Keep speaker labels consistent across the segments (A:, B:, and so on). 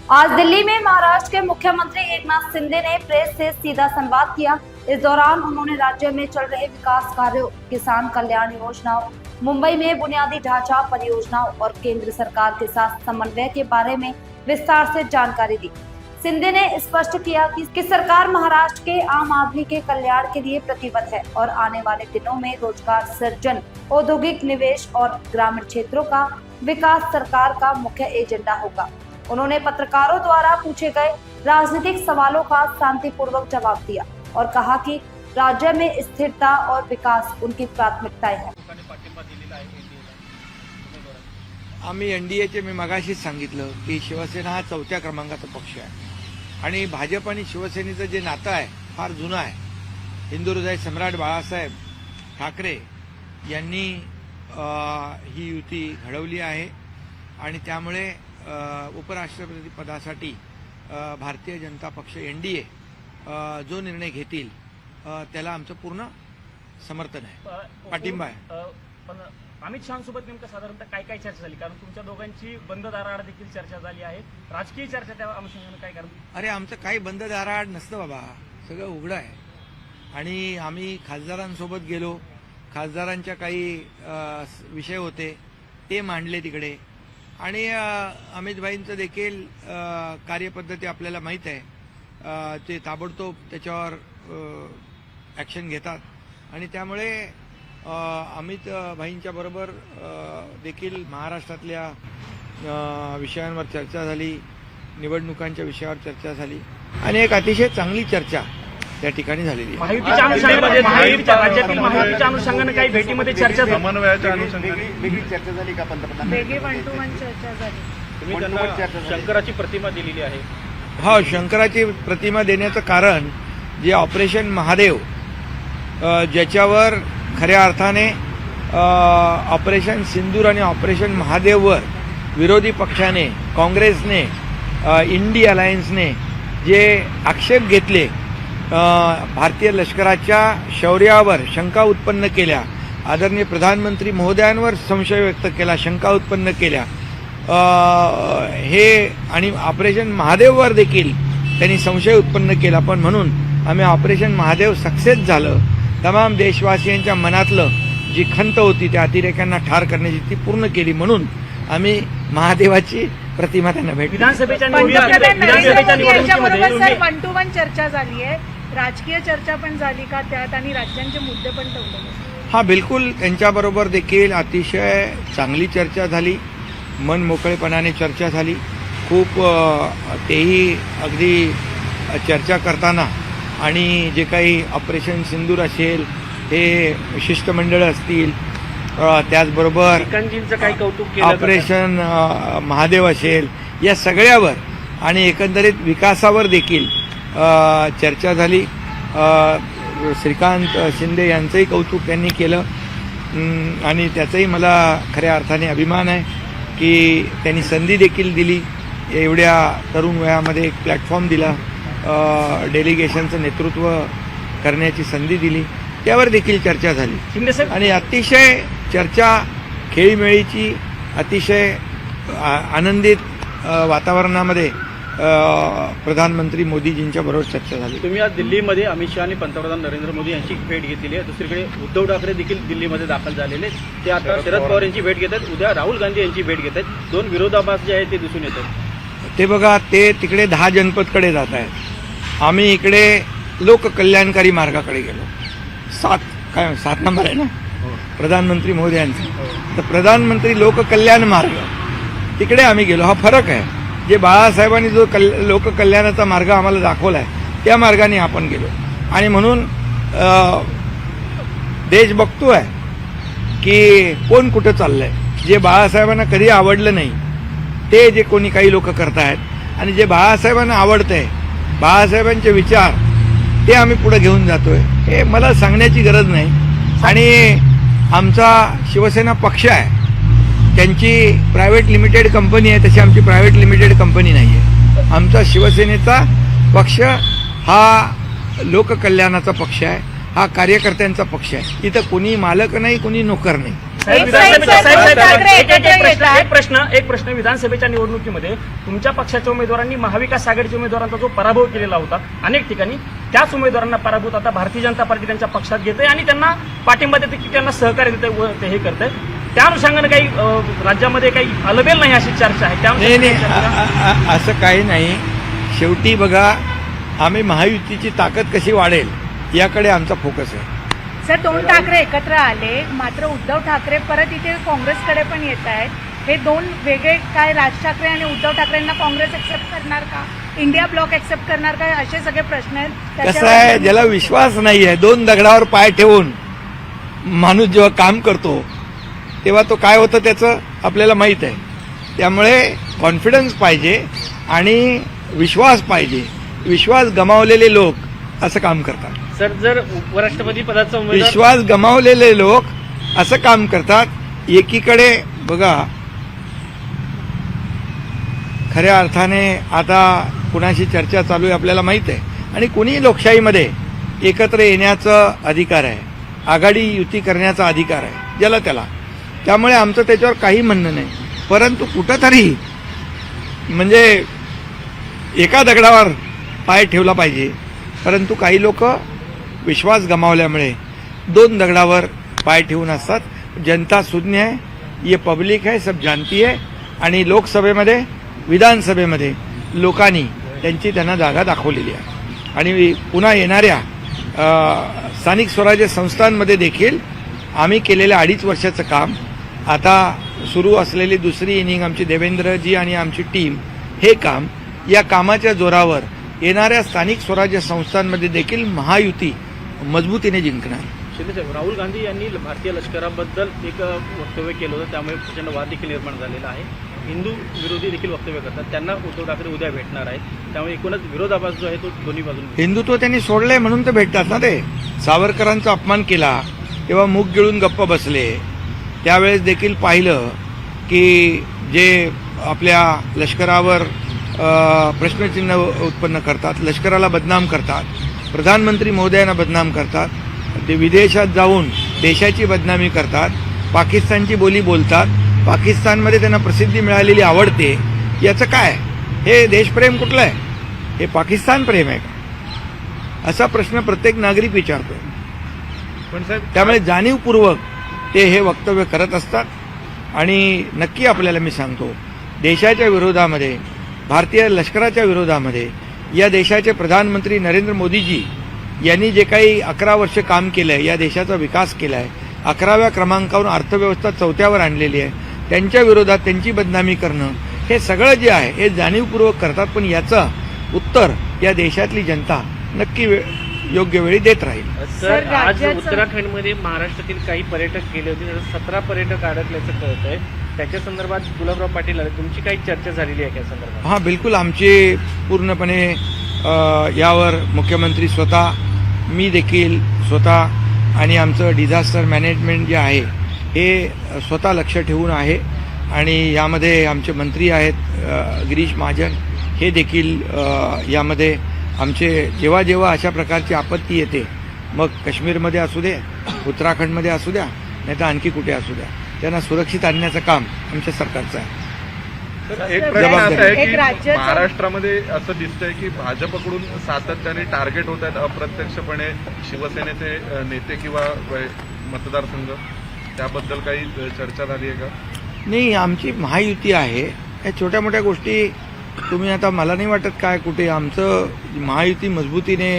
A: आज दिल्ली में महाराष्ट्र के मुख्यमंत्री एकनाथ शिंदे ने प्रेस से सीधा संवाद किया। इस दौरान उन्होंने राज्य में चल रहे विकास कार्यों, किसान कल्याण योजनाओं, मुंबई में बुनियादी ढांचा परियोजनाओं और केंद्र सरकार के साथ समन्वय के बारे में विस्तार से जानकारी दी। शिंदे ने स्पष्ट किया कि सरकार महाराष्ट्र के आम आदमी के कल्याण के लिए प्रतिबद्ध है और आने वाले दिनों में रोजगार सृजन, औद्योगिक निवेश और ग्रामीण क्षेत्रों का विकास सरकार का मुख्य एजेंडा होगा। उन्होंने पत्रकारों द्वारा पूछे गए राजनीतिक सवालों का शांतिपूर्वक जवाब दिया और कहा कि राज्य में स्थिरता और विकास उनकी प्राथमिकताएं हैं।
B: आम्ही एनडीएचे मी मगाशीच सांगितलं की शिवसेना हा 4थ्या क्रमांकाचा पक्ष आहे आणि भाजप आणि शिवसेनेचं जे नातं आहे फार जुनं आहे। हिंदू हृदय सम्राट बाळासाहेब ठाकरे यांनी ही युती घडवली आहे आणि त्यामुळे उपराष्ट्रपती पदासाठी भारतीय जनता पक्ष एनडीए जो निर्णय घेतील त्याला आमचं पूर्ण समर्थन आहे, पाठिंबा आहे।
C: पण अमित शहांसोबत नेमकं साधारणतः काय काय चर्चा झाली? कारण तुमच्या दोघांची बंद दाराआड देखील चर्चा झाली आहे, राजकीय चर्चा त्या अनुषंगाने काय कारण?
B: अरे आमचं काही बंद दाराआड नसतं बाबा, सगळं उघडं आहे आणि आम्ही खासदारांसोबत गेलो, खासदारांच्या काही विषय होते ते मांडले तिकडे आणि अमितभाईंचं देखील कार्यपद्धती आपल्याला माहीत आहे, ते ताबडतोब त्याच्यावर ॲक्शन घेतात आणि त्यामुळे अमित भाईंच्या बरोबर देखील महाराष्ट्रातल्या विषयांवर चर्चा झाली, निवडणुकांच्या विषयावर चर्चा झाली आणि एक अतिशय चांगली चर्चा त्या ठिकाणी झालेली आहे।
C: राज्यातील महायुतीच्या अनुषंगाने काही भेटीमध्ये चर्चा झाली,
D: समन्वयाच्या अनुषंगाने
E: वेगळी चर्चा झाली का पंतप्रधान?
F: वेगळी 1-to-1 चर्चा झाली।
C: तुम्ही त्यांना शंकराची प्रतिमा दिलेली आहे।
B: हा, शंकराची प्रतिमा देण्याचं कारण जे ऑपरेशन महादेव ज्याच्यावर खऱ्या अर्थाने ऑपरेशन सिंदूर आणि ऑपरेशन महादेववर विरोधी पक्षाने, काँग्रेसने, इंडी अलायन्सने जे आक्षेप घेतले, भारतीय लष्कराच्या शौर्यावर शंका उत्पन्न केल्या, आदरणीय प्रधानमंत्री महोदयांवर संशय व्यक्त केला, शंका उत्पन्न केल्या, हे आणि ऑपरेशन महादेववर देखील त्यांनी संशय उत्पन्न केला। पण म्हणून आम्ही ऑपरेशन महादेव सक्सेस झालं, तमाम देशवासियांच्या मनातलं जी खंत होती त्या अतिरेक्यांना ठार करण्याची ती पूर्ण केली, म्हणून आम्ही महादेवाची प्रतिमा त्यांना भेटली।
C: विधानसभेच्या
F: निवडणुकीमध्ये 1-to-1 चर्चा झाली आहे, राजकीय चर्चा पण झाली का त्यात आणि राज्यांचे मुद्दे पण ठेवले?
B: हा, बिलकुल त्यांच्याबरोबर देखील अतिशय चांगली चर्चा झाली, मन मोकळेपणाने चर्चा झाली। खूप तेही अगदी चर्चा करताना आणि जे काही ऑपरेशन सिंदूर असेल, हे शिष्टमंडळ असतील, त्याचबरोबर
C: काही कौतुक केलं,
B: ऑपरेशन महादेव असेल, या सगळ्यावर आणि एकंदरीत विकासावर देखील चर्चा झाली। श्रीकांत शिंदे यांचंही कौतुक त्यांनी केलं आणि त्याचाही मला खऱ्या अर्थाने अभिमान आहे की त्यांनी संधी देखील दिली, एवढ्या तरुण वयामध्ये एक प्लॅटफॉर्म दिला, डेलिगेशनचं नेतृत्व करण्याची संधी दिली, त्यावर देखील चर्चा झाली आणि अतिशय चर्चा खेळीमेळीची, अतिशय आनंदित वातावरणामध्ये प्रधानमंत्री मोदीजींच्या बरोबर चर्चा झाली।
C: तुम्ही आज दिल्लीमध्ये अमित शहा आणि पंतप्रधान नरेंद्र मोदी यांची भेट घेतलेली आहे, दुसरीकडे उद्धव ठाकरे देखील दिल्लीमध्ये दाखल झालेले, ते आता शरद पवार यांची भेट घेत आहेत, उद्या राहुल गांधी यांची भेट घेत आहेत, दोन विरोधाभास जे आहे ते दिसून येत आहेत।
B: ते बघा, ते तिकडे 10 जनपदकडे जात आहेत, आम्ही इकडे लोककल्याणकारी मार्गाकडे गेलो। 7 नंबर आहे ना प्रधानमंत्री मोदयांचा, तर प्रधानमंत्री लोककल्याण मार्ग तिकडे आम्ही गेलो। हा फरक आहे, जे बाळासाहेबांनी जो लोककल्याणाचा मार्ग आम्हाला दाखवला आहे त्या मार्गाने आपण गेलो आणि म्हणून देश बघतोय की कोण कुठं चाललंय। जे बाळासाहेबांना कधी आवडलं नाही ते जे कोणी काही लोक करतायत आणि जे बाळासाहेबांना आवडतंय, बाळासाहेबांचे विचार, ते आम्ही पुढे घेऊन जातोय, हे मला सांगण्याची गरज नाही। आणि आमचा शिवसेना पक्ष आहे, त्यांची प्रायव्हेट लिमिटेड कंपनी आहे, तशी आमची प्रायव्हेट लिमिटेड कंपनी नाही आहे। आमचा शिवसेनेचा पक्ष हा लोककल्याणाचा पक्ष आहे, हा कार्यकर्त्यांचा पक्ष आहे। इथं कोणी मालक नाही, कोणी नोकर नाही।
F: एक
D: प्रश्न विधानसभेच्या निवडणुकीमध्ये तुमच्या पक्षाच्या उमेदवारांनी महाविकास आघाडीच्या उमेदवारांचा जो पराभव केलेला होता अनेक ठिकाणी, त्याच उमेदवारांना पराभूत आता भारतीय जनता पार्टी त्यांच्या पक्षात घेते आणि त्यांना पाठिंबा देते की त्यांना सहकार्य देते व ते हे करते. त्या अनुषंगाने काही राज्यामध्ये काही अलबेल नाही अशी चर्चा आहे.
B: नाही, असं काही नाही. शेवटी बघा, आम्ही महायुतीची ताकद कशी वाढेल याकडे आमचा फोकस आहे.
F: सर, 2 ठाकरे एकत्र आले, मात्र उद्धव ठाकरे परत इथे काँग्रेसकडे पण येत आहेत. हे 2 वेगळे काय, राज ठाकरे आणि उद्धव ठाकरेंना काँग्रेस एक्सेप्ट करणार का, इंडिया ब्लॉक एक्सेप्ट करणार का, असे सगळे प्रश्न आहेत.
B: कसं आहे, ज्याला विश्वास नाही आहे, 2 दगडावर पाय ठेवून माणूस जेव्हा काम करतो तेव्हा तो काय होतं त्याचं आपल्याला माहीत आहे. त्यामुळे कॉन्फिडन्स पाहिजे आणि विश्वास पाहिजे. विश्वास गमावलेले लोक असं काम करतात.
C: सर, जर उपराष्ट्रपती पदाचा उमेदवार
B: विश्वास गमावलेले लोक असं काम करतात. एकीकडे बघा, खऱ्या अर्थाने आता कुणाशी चर्चा चालू आहे आपल्याला माहित आहे, आणि कुणी लोकशाहीमध्ये एकत्र येण्याचा अधिकार आहे, आघाडी युती करण्याचा अधिकार आहे ज्याला त्याला. त्यामुळे आमचं त्याच्यावर काही म्हणणं नाही. परंतु कुठंतरी म्हणजे एका दगडावर पाय ठेवला पाहिजे. परंतु काही लोक विश्वास गमावल्यामुळे 2 दगडावर पाय ठेवून असतात. जनता शून्य आहे, ये पब्लिक है, सब जानती है. आणि लोकसभेमध्ये, विधानसभेमध्ये लोकांनी त्यांना जागा दाखवलेली आहे. आणि पुन्हा येणाऱ्या स्थानिक स्वराज्य संस्थांमध्ये देखील आम्ही केलेल्या 2.5 वर्षाचं काम, आता सुरू असलेली दुसरी इनिंग आमची देवेंद्रजी आणि आमची टीम, हे काम, या कामाच्या जोरावर येणाऱ्या स्थानिक स्वराज्य संस्थांमध्ये देखील महायुती मजबूतीने जिंकणार.
C: शिंदेसाहेब, राहुल गांधी यांनी भारतीय लष्कराबद्दल एक वक्तव्य केलं होतं, त्यामुळे प्रचंड वाद देखील निर्माण झालेला आहे. हिंदू विरोधी देखील वक्तव्य करतात. त्यांना उद्धव ठाकरे उद्या भेटणार आहेत. त्यामुळे एकूणच विरोधाभास जो आहे तो दोन्ही बाजून.
B: हिंदुत्व त्यांनी सोडलंय म्हणून तर भेटतात ना. ते सावरकरांचा अपमान केला तेव्हा मूग गिळून गप्प बसले. त्यावेळेस देखील पाहिलं की जे आपल्या लष्करावर प्रश्नचिन्ह उत्पन्न करतात, लष्कराला बदनाम करतात, प्रधानमंत्री महोदयांना बदनाम करतात, ते विदेशात जाऊन देशाची बदनामी करतात, पाकिस्तानची बोली बोलतात, पाकिस्तानमध्ये त्यांना प्रसिद्धी मिळालेली आवडते. याचं काय? हे देशप्रेम कुठलं आहे? हे पाकिस्तान प्रेम आहे का? असा प्रश्न प्रत्येक नागरिक विचारतो.
E: पण साहेब,
B: त्यामुळे जाणीवपूर्वक ते हे वक्तव्य करत असतात. आणि नक्की आपल्याला मी सांगतो, देशाच्या विरोधामध्ये, भारतीय लष्कराच्या विरोधामध्ये या देशाचे प्रधानमंत्री नरेंद्र मोदीजी यांनी जे काही 11 वर्ष काम केलं आहे, या देशाचा विकास केला आहे, 11व्या क्रमांकावरून अर्थव्यवस्था 4थ्यावर आणलेली आहे, त्यांच्या विरोधात त्यांची बदनामी करणं, हे सगळं जे आहे हे जाणीवपूर्वक करतात. पण याचं उत्तर या देशातली जनता नक्की योग्य वेळी देत राहील.
C: सर, आज उत्तराखंडमध्ये महाराष्ट्रातील काही पर्यटक गेले होते, 17 पर्यटक अडकल्याचं कळत आहे. त्याच्या संदर्भात गुलाबराव पाटील आले, तुमची काही चर्चा झालेली आहे त्या संदर्भात?
B: हां, बिलकुल. आमची पूर्णपणे यावर मुख्यमंत्री स्वतः, मी देखील स्वतः आणि आमचं डिझास्टर मॅनेजमेंट जे आहे हे स्वतः लक्ष ठेवून आहे. आणि यामध्ये आमचे मंत्री आहेत गिरीश महाजन, हे देखील यामध्ये आमचे जेव्हा जेव्हा अशा प्रकारची आपत्ती येते, मग काश्मीरमध्ये असू दे, उत्तराखंडमध्ये असू द्या, नाही तर आणखी कुठे असू द्या, त्यांना सुरक्षित आणण्याचं काम आमच्या सरकारचं आहे.
E: एक प्रश्न असा आहे
F: एक
E: की
F: राज्याचं-
E: महाराष्ट्रामध्ये असं दिसतंय की भाजपकडून सातत्याने टार्गेट होत आहेत अप्रत्यक्षपणे शिवसेनेचे नेते किंवा मतदारसंघ. त्याबद्दल काही चर्चा झाली आहे का?
B: नाही, आमची महायुती आहे. या छोट्या मोठ्या गोष्टी तुम्ही आता, मला नाही वाटत काय कुठे. आमचं महायुती मजबूतीने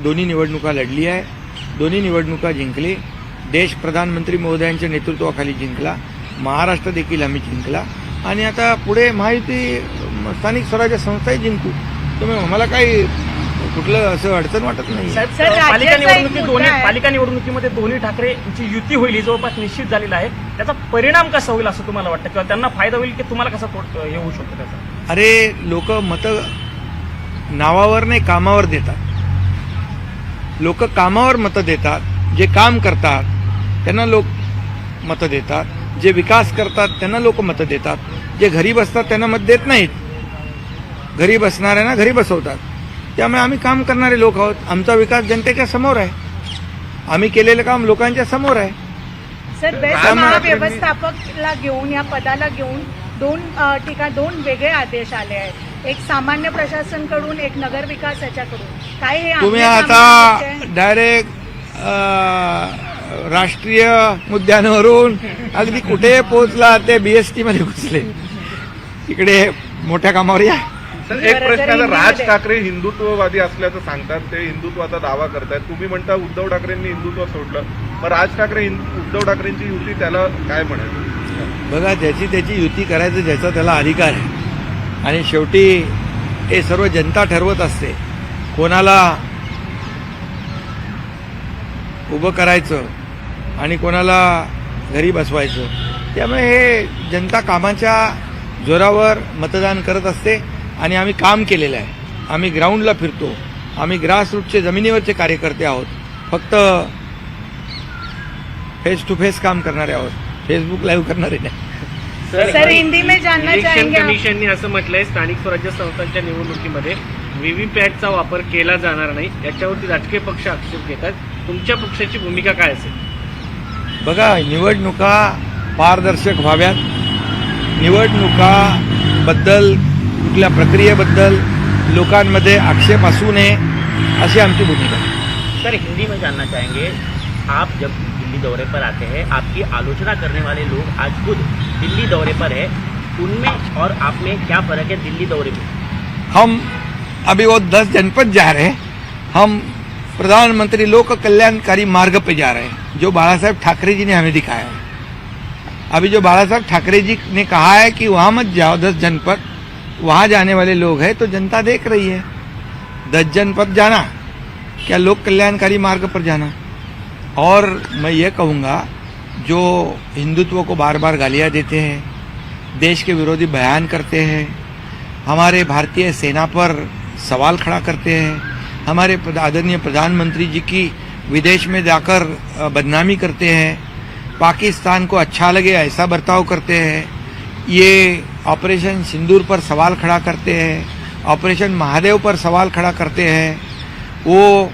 B: दोन्ही निवडणुका लढली आहे, दोन्ही निवडणुका जिंकली. देश प्रधानमंत्री महोदयांच्या नेतृत्वाखाली जिंकला, महाराष्ट्र देखील आम्ही जिंकला. आणि आता पुढे महायुती स्थानिक स्वराज्य संस्थाही जिंकू. तुम्ही मला काही कुठलं असं अडचण वाटत नाही.
D: साहेब,
F: सर, राज्याचा
D: पालिका निवडणुकीमध्ये दोन्ही ठाकरेंची युती होईल ही जवळपास निश्चित झालेला आहे. त्याचा परिणाम कसा होईल असं तुम्हाला वाटतं, किंवा त्यांना फायदा होईल की तुम्हाला कसा हे होऊ शकतो त्याचा?
B: अरे, लोक मतं नावावर नाही, कामावर देतात. लोक कामावर मतं देतात. जे काम करतात त्यांना लोक मतं देतात, जे विकास करतात त्यांना लोक मतं देतात, जे घरी बसतात त्यांना मत देत नाहीत. घरी बसणाऱ्यांना घरी बसवतात. त्यामुळे आम्ही काम करणारे लोक आहोत. आमचा विकास जनतेच्या समोर आहे. आम्ही केलेलं काम लोकांच्या समोर आहे.
F: सर बेस्ट
B: राम
F: महाव्यवस्थापकला घेऊन या पदाला घेऊन दोन वेगळे आदेश आले आहेत. एक सामान्य प्रशासनकडून, एक नगर विकास याच्याकडून. काय हे
B: तुम्ही
F: आमने
B: आता
F: सामने होते?
B: डायरेक्ट राष्ट्रीय मुद्द्यांवरून अगदी कुठे पोहोचला ते बीएसटी मध्ये घुसले. इकडे मोठ्या कामावर या.
E: सर, एक
F: बरं,
E: प्रश्न
F: जर
E: आता, राज
F: हिंदीमध्ये-
E: ठाकरे हिंदुत्ववादी असल्याचं सांगतात, ते हिंदुत्वाचा दावा करतायत. तुम्ही म्हणता उद्धव ठाकरेंनी हिंदुत्व सोडलं, मग राज ठाकरे उद्धव ठाकरेंची युती त्याला काय म्हणाल?
B: बघा, ज्याची त्याची युती करायचं ज्याचा त्याला अधिकार आहे आणि शेवटी हे सर्व जनता ठरवत असते कोणाला उभं करायचं आणि कोणाला घरी बसवायचं. त्यामुळे हे जनता कामाच्या जोरावर मतदान करत असते आणि आम्ही काम केलेलं आहे. आम्ही ग्राउंडला फिरतो, आम्ही ग्रासरूटचे जमिनीवरचे कार्यकर्ते आहोत. फक्त फेस टू फेस काम करणारे आहोत, फेसबुक लाईव्ह करणारे नाही.
F: सर हिंदी में जानना
D: इलेक्शन
F: चाहेंगे आप?
D: कमिशनने असं म्हटलंय स्थानिक स्वराज्य संस्थांच्या निवडणुकीमध्ये व्हीव्हीपॅटचा वापर केला जाणार नाही. याच्यावरती राजकीय पक्ष आक्षेप घेतात. तुमच्या पक्षाची भूमिका काय असेल?
B: बघा, निवडणुका पारदर्शक व्हाव्यात. निवडणुकाबद्दल, कुठल्या प्रक्रियेबद्दल लोकांमध्ये आक्षेप असू नये, अशी आमची भूमिका आहे.
G: सर हिंदी में जानना चाहेंगे, आप जब दिल्ली दौरे पर आते हैं, आपकी आलोचना करने वाले लोग आज खुद दिल्ली दौरे पर है, उनमें और आप में क्या फर्क है दिल्ली दौरे में?
B: हम अभी वो 10 जनपद जा रहे हैं. हम प्रधानमंत्री लोक कल्याणकारी मार्ग पे जा रहे हैं, जो बाला साहेब ठाकरे जी ने हमें दिखाया है. अभी जो बाला साहेब ठाकरे जी ने कहा है कि वहां मत जाओ, 10 जनपद, वहां जाने वाले लोग हैं, तो जनता देख रही है. 10 जनपद जाना क्या लोक कल्याणकारी मार्ग पर जाना. और मैं ये कहूँगा, जो हिंदुत्व को बार बार गालियाँ देते हैं, देश के विरोधी बयान करते हैं, हमारे भारतीय सेना पर सवाल खड़ा करते हैं, हमारे आदरणीय प्रधानमंत्री जी की विदेश में जाकर बदनामी करते हैं, पाकिस्तान को अच्छा लगे ऐसा बर्ताव करते हैं, ये ऑपरेशन सिंदूर पर सवाल खड़ा करते हैं, ऑपरेशन महादेव पर सवाल खड़ा करते हैं. वो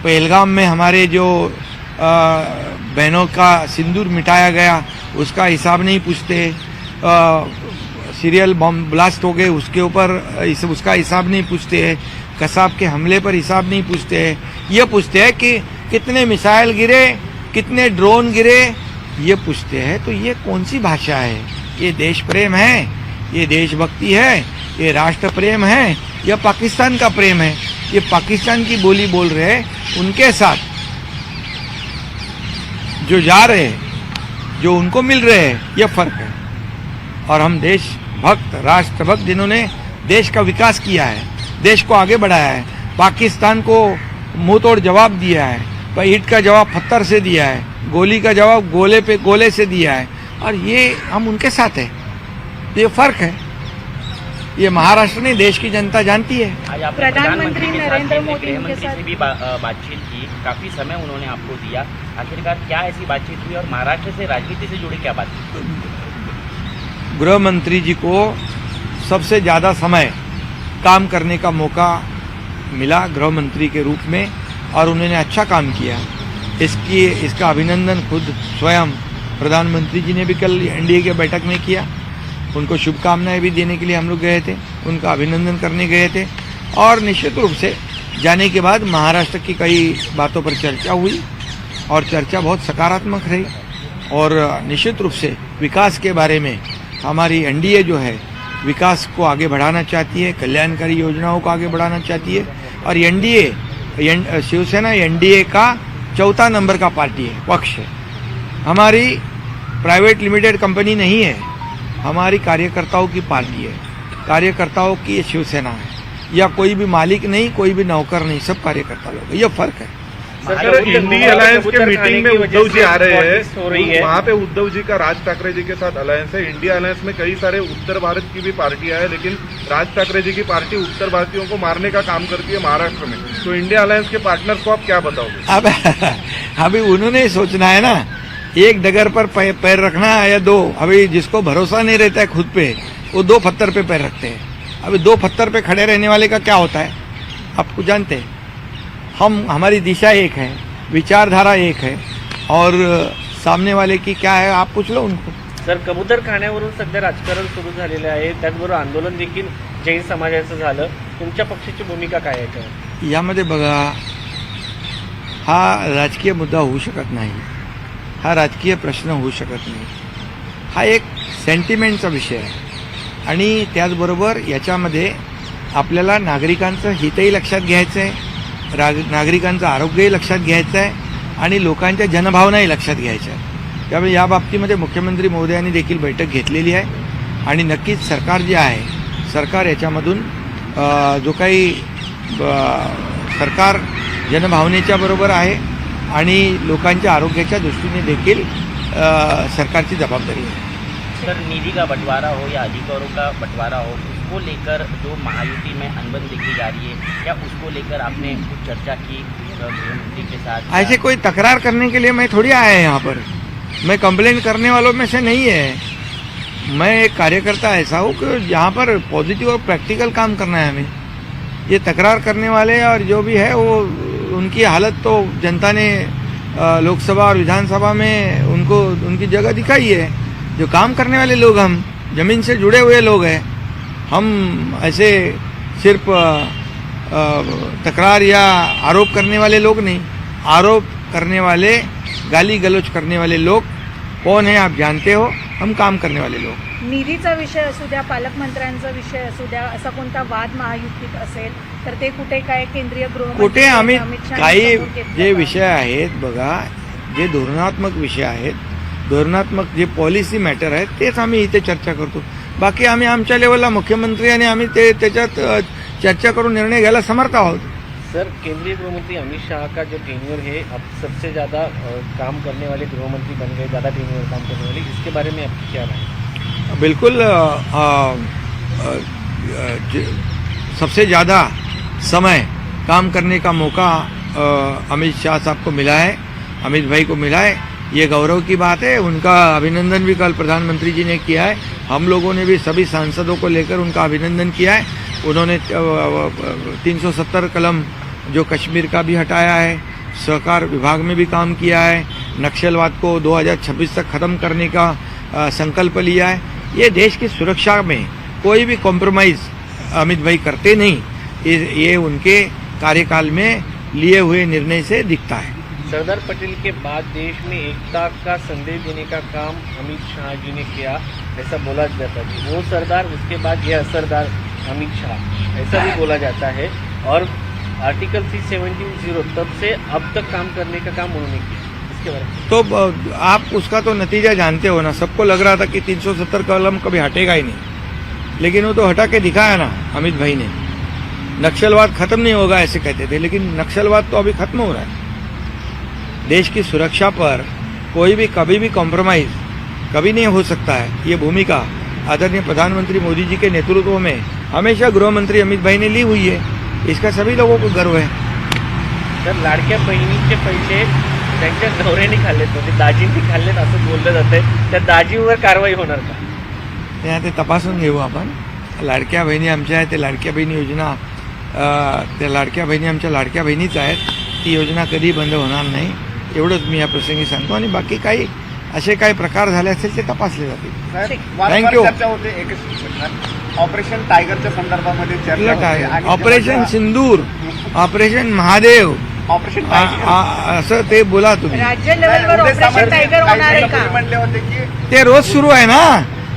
B: पहलगाम में हमारे जो बहनों का सिंदूर मिटाया गया उसका हिसाब नहीं पूछते. सीरियल बॉम्ब ब्लास्ट हो गए उसके ऊपर उसका हिसाब नहीं पूछते हैं. कसाब के हमले पर हिसाब नहीं पूछते हैं. ये पूछते हैं कि कितने मिसाइल गिरे, कितने ड्रोन गिरे, ये पूछते हैं. तो ये कौन सी भाषा है? ये देश प्रेम है, ये देशभक्ति है, ये राष्ट्र प्रेम है, यह पाकिस्तान का प्रेम है. ये पाकिस्तान की बोली बोल रहे हैं. उनके साथ जो जा रहे हैं, जो उनको मिल रहे हैं, यह फर्क है. और हम देशभक्त, राष्ट्रभक्त, जिन्होंने देश का विकास किया है, देश को आगे बढ़ाया है, पाकिस्तान को मुंह तोड़ जवाब दिया है, पर ईंट का जवाब पत्थर से दिया है, गोली का जवाब गोले पे गोले से दिया है, और ये हम उनके साथ हैं. ये फर्क है. ये महाराष्ट्र ने देश की जनता जानती है.
G: आज आपने
F: प्रधानमंत्री
G: के साथ
F: नरेंद्र
G: केंद्रीय
F: मोदी
G: गृह
F: उनके
G: मंत्री
F: साथ-
G: से भी बातचीत की, काफी समय उन्होंने आपको दिया. आखिरकार क्या ऐसी बातचीत हुई और महाराष्ट्र से राजनीति से जुड़ी क्या बातचीत?
B: गृह मंत्री जी को सबसे ज्यादा समय काम करने का मौका मिला गृह मंत्री के रूप में, और उन्होंने अच्छा काम किया. इसका अभिनंदन खुद स्वयं प्रधानमंत्री जी ने भी कल एनडीए के बैठक में किया. उनको शुभकामनाएं भी देने के लिए हम लोग गए थे, उनका अभिनंदन करने गए थे. और निश्चित रूप से जाने के बाद महाराष्ट्र की कई बातों पर चर्चा हुई, और चर्चा बहुत सकारात्मक रही. और निश्चित रूप से विकास के बारे में हमारी एनडीए जो है विकास को आगे बढ़ाना चाहती है, कल्याणकारी योजनाओं को आगे बढ़ाना चाहती है. और एनडीए, शिवसेना एनडीए का 4था नंबर का पार्टी है, पक्ष है. हमारी प्राइवेट लिमिटेड कंपनी नहीं है, हमारी कार्यकर्ताओं की पार्टी है, कार्यकर्ताओं की ये शिवसेना है. या कोई भी मालिक नहीं, कोई भी नौकर नहीं, सब कार्यकर्ता लोग. ये फर्क है.
E: सर, इंडी अलायंस के मीटिंग में उद्धव जी आ रहे
D: हो रही
E: हैं,
D: है.
E: वहाँ पे उद्धव जी का राज ठाकरे जी के साथ अलायंस है. इंडिया अलायंस में कई सारे उत्तर भारत की भी पार्टियां हैं, लेकिन राज ठाकरे जी की पार्टी उत्तर भारतीयों को मारने का काम करती है महाराष्ट्र में. तो इंडिया अलायंस के पार्टनर्स को आप क्या बताओगे?
B: अब अभी उन्होंने सोचना है ना, एक डगर पर पैर रखना है या 2. अभी जिसको भरोसा नहीं रहता है खुद पे, वो 2 पत्थर पे पैर रखते हैं. अभी 2 पत्थर पे खड़े रहने वाले का क्या होता है आपको जानते हैं. हमारी दिशा एक है, विचारधारा एक है और सामने वाले की क्या है आप पूछ लो उनको.
H: सर, कबूतर खाण्यावरून सध्या राजकारण सुरू झालेलं आहे, त्याचबरोबर आंदोलन देखील जैन समाजाचं झालं. तुमच्या पक्षाची भूमिका काय आहे याच्यावर?
B: यामध्ये बघा, हा राजकीय मुद्दा होऊ शकत नाही, हा राजकीय प्रश्न होऊ शकत नाही, हा एक सेंटिमेंटचा विषय आहे. आणि त्याचबरोबर याच्यामध्ये आपल्याला नागरिकांचं हितही लक्षात घ्यायचं आहे, नागरिकांचं आरोग्यही लक्षात घ्यायचं आहे आणि लोकांच्या जनभावनाही लक्षात घ्यायच्या आहे. त्यामुळे या बाबतीमध्ये मुख्यमंत्री महोदयांनी देखील बैठक घेतलेली आहे आणि नक्कीच सरकार जे आहे, सरकार याच्यामधून जो काही सरकार जनभावनेच्या बरोबर आहे आणि लोकांच्या आरोग्याच्या दृष्टीने देखील सरकारची जबाबदारी आहे.
G: सर, निधि का बंटवारा हो या अधिकारों का बंटवारा हो, उसको लेकर जो महायुति में अनबन देखी जा रही है, क्या उसको लेकर आपने कुछ चर्चा की गृहमंत्री के साथ?
B: ऐसे कोई तकरार करने के लिए मैं थोड़ी आया है यहाँ पर, मैं कंप्लेंट करने वालों में से नहीं है. मैं एक कार्यकर्ता ऐसा हूँ कि यहाँ पर पॉजिटिव और प्रैक्टिकल काम करना है हमें. ये तकरार करने वाले और जो भी है वो उनकी हालत तो जनता ने लोकसभा और विधानसभा में उनको उनकी जगह दिखाई है. जो काम करने वाले लोग, हम जमीन से जुड़े हुए लोग हैं, हम ऐसे सिर्फ तकरार या आरोप करने वाले लोग नहीं. आरोप करने वाले, गाली गलौज करने वाले लोग कौन है आप जानते हो, हम काम करने वाले लोग.
F: निधीचा विषय असू द्या, पालकमंत्र्यांचा विषय असू द्या, असा कोणता वाद महायुतीत असेल तर ते कुठे काय केंद्रीय गृहमंत्री
B: कुठे आम्ही
F: अमित शहा
B: काही
F: यांच्यासमोर घेतलं
B: जे
F: का?
B: विषय आहेत बघा, जे धोरणात्मक विषय आहेत, धोरणात्मक जे पॉलिसी मॅटर आहेत तेच आम्ही इथे चर्चा करतो. बाकी आम्ही आमच्या लेवलला मुख्यमंत्री आणि आम्ही त्याच्यात चर्चा करून निर्णय घ्यायला समर्थ आहोत.
H: सर, केंद्रीय गृहमंत्री अमित शाह का जो टेन्योर है, अब सबसे ज़्यादा काम करने वाले गृहमंत्री बन गए, ज़्यादा टेन्योर काम करने वाले, इसके बारे में आपकी क्या राय है?
B: बिल्कुल सबसे ज़्यादा समय काम करने का मौका अमित शाह साहब को मिला है, अमित भाई को मिला है. ये गौरव की बात है. उनका अभिनंदन भी कल प्रधानमंत्री जी ने किया है. हम लोगों ने भी सभी सांसदों को लेकर उनका अभिनंदन किया है. उन्होंने 370 कलम जो कश्मीर का भी हटाया है, सहकार विभाग में भी काम किया है, नक्सलवाद को 2026 तक ख़त्म करने का संकल्प लिया है. ये देश की सुरक्षा में कोई भी कॉम्प्रोमाइज़ अमित भाई करते नहीं. ये उनके कार्यकाल में लिए हुए निर्णय से दिखता है.
H: सरदार पटेल के बाद देश में एकता का संदेश देने का काम अमित शाह जी ने किया, ऐसा बोला जाता है. वो सरदार, उसके बाद ये असरदार अमित शाह, ऐसा भी बोला जाता है. और आर्टिकल 370 तब से अब तक काम करने का काम उन्होंने किया. इसके बारे में
B: तो आप उसका तो नतीजा जानते हो ना. सबको लग रहा था कि 370 कलम कभी हटेगा ही नहीं, लेकिन वो तो हटा के दिखाया ना अमित भाई ने. नक्सलवाद खत्म नहीं होगा ऐसे कहते थे, लेकिन नक्सलवाद तो अभी खत्म हो रहा है. देश की सुरक्षा पर कोई भी कभी भी कॉम्प्रोमाइज कभी नहीं हो सकता है. ये भूमिका आदरणीय प्रधानमंत्री मोदी जी के नेतृत्व में हमेशा गृहमंत्री अमित भाई ने ली हुई है. इसका सभी लोगों को गर्व है.
H: तर लाडक्या बहिणीचे पैसे त्यांच्या नवऱ्याने खाल्लेत, म्हणजे दाजींनी खाल्लेत असं बोललं जातंय. त्या दाजीवर कारवाई होणार का?
B: ते तपासून घेऊ आपण. लाडक्या बहिणी आमच्या आहेत, ते लाडक्या बहिणी योजना, त्या लाडक्या बहिणी आमच्या लाडक्या बहिणीच आहेत. ती योजना कधी बंद होणार नाही, एवढंच मी या प्रसंगी सांगतो. आणि बाकी काही असे काही प्रकार झाले असेल ते तपासले जातील. थँक्यू.
C: चर्चा होते ऑपरेशन टायगरच्या संदर्भामध्ये चर्चा होते आणि
B: ऑपरेशन सिंदूर, ऑपरेशन महादेव,
C: ऑपरेशन
B: असं ते बोला तुम्ही.
F: राज्य लेवलवर ऑपरेशन टायगर होणार आहे का?
C: म्हणले होते की
B: ते रोज सुरू आहे ना.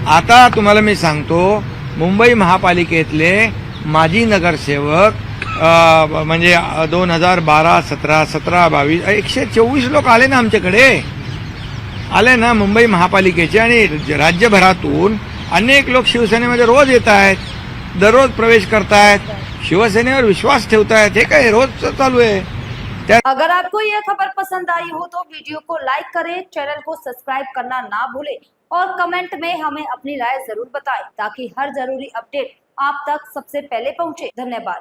B: आता तुम्हाला मी सांगतो, मुंबई महापालिकेतले माजी नगरसेवक म्हणजे 2012, 17, 17, 22, 124 लोक आले ना आमच्याकडे, आले ना मुंबई महापालिकेचे. आणि राज्यभरातून अनेक लोक शिवसेनेमध्ये रोज येत आहेत, दररोज प्रवेश करतायत, शिवसेनेवर विश्वास ठेवतायत. हे काय रोज चालू आहे.
A: अगर आपको यह खबर पसंद आई हो तो वीडियो को लाइक करें, चैनल को सब्सक्राइब करना ना भूलें और कमेंट में हमें अपनी राय जरूर बताएं ताकि हर जरूरी अपडेट आप तक सबसे पहले पहुंचे. धन्यवाद.